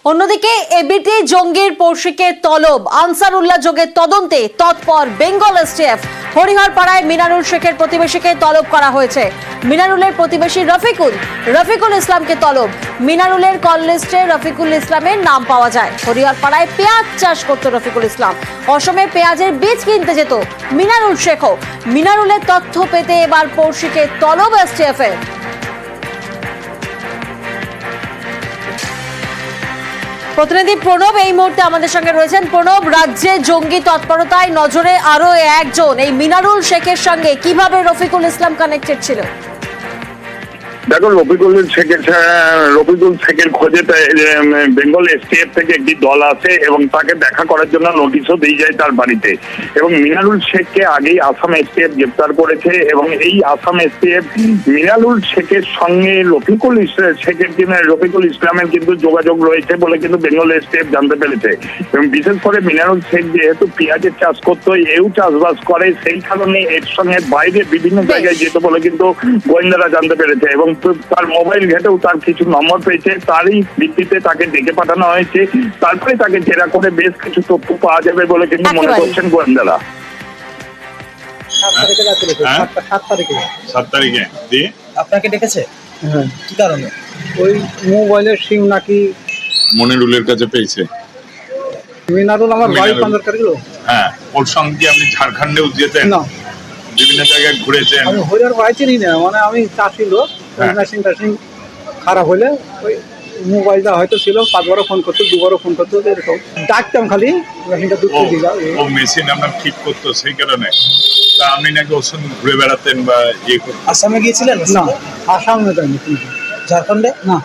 অন্যদিকে এবিটি জঙ্গির পড়শিকে তলব, আনসারুল্লাহ যোগের তদন্তে তৎপর বেঙ্গল এসটিএফ। হরিহরপাড়ায় মিনারুল শেখের প্রতিবেশীকে তলব করা হয়েছে। মিনারুলের প্রতিবেশী রফিকুল ইসলামকে তলব। মিনারুলের কল লিস্টে রফিকুল ইসলামের নাম পাওয়া যায়। হরিহরপাড়ায় পেঁয়াজ চাষ করত রফিকুল ইসলাম, অসমে পেঁয়াজের বীজ কিনতে যেত মিনারুল শেখও। মিনারুলের তথ্য পেতে এবার পড়শিকে তলব এসটিএফ এর। প্রতিনিধি প্রণব এই মুহূর্তে আমাদের সঙ্গে রয়েছেন। প্রণব, রাজ্যে জঙ্গি তৎপরতায় নজরে আরো একজন, এই মিনারুল শেখের সঙ্গে কিভাবে রফিকুল ইসলাম কানেক্টেড ছিল? দেখো, রফিকুল শেখের খোঁজে বেঙ্গল এসটিএফ থেকে একটি দল আসে এবং তাকে দেখা করার জন্য নোটিশও দিয়ে যায় তার বাড়িতে। এবং মিনারুল শেখকে আগেই আসাম এসটিএফ গ্রেপ্তার করেছে এবং এই আসাম এসটিএফ মিনারুল শেখের সঙ্গে রফিকুল ইসলামের কিন্তু যোগাযোগ রয়েছে বলে কিন্তু বেঙ্গল এসটিএফ জানতে পেরেছে। এবং বিশেষ করে মিনারুল শেখ যেহেতু পেঁয়াজের চাষ করতো, এও চাষবাস করে, সেই কারণে এর সঙ্গে বাইরে বিভিন্ন জায়গায় যেত বলে কিন্তু গোয়েন্দারা জানতে পেরেছে। এবং তার মোবাইল ঘেটেও তার কিছু নম্বর পেয়েছে, তারই ভিত্তিতে তাকে ডেকে পাঠানো হয়েছে। তারপরে তাকে জেরা করে বেশ কিছু তথ্য পাওয়া যাবে বলে কিন্তু মনে করছেন গোয়েন্দারা। 7 তারিখে দিয়ে আপনাকে ডেকেছে? হ্যাঁ। কি কারণে? ওই মোবাইলের সিম নাকি মনিরুলের কাছে পেয়েছে। মিনারুল আমার ভাই মিনারুল। পাঞ্জার করেছিল। হ্যাঁ, ওর সঙ্গে আপনি ঝাড়খণ্ডেও যেতেন, না, বিভিন্ন জায়গায় ঘুরেছেন। আমি হরিয়ার ভাই চিনি না, মানে আমি চাষি লোক। হ্যাঁ। মেশিন খারাপ হলে ওই মোবাইলটা হয়তো ছিল, 5 বারও ফোন করতো, 2 বারও ফোন করতো, এরকম ডাকতাম খালি মেশিনটা দুধ দিলাম। ও মেশিন আপনার ঠিক করতো, সেই কারণে তা আপনি নাকি ওর সঙ্গে ঘুরে বেড়াতেন বা ইয়ে করতেন। আসামে গিয়েছিলেন? না, আসামে যায়নি কিন্তু। ঝাড়খণ্ডে? না,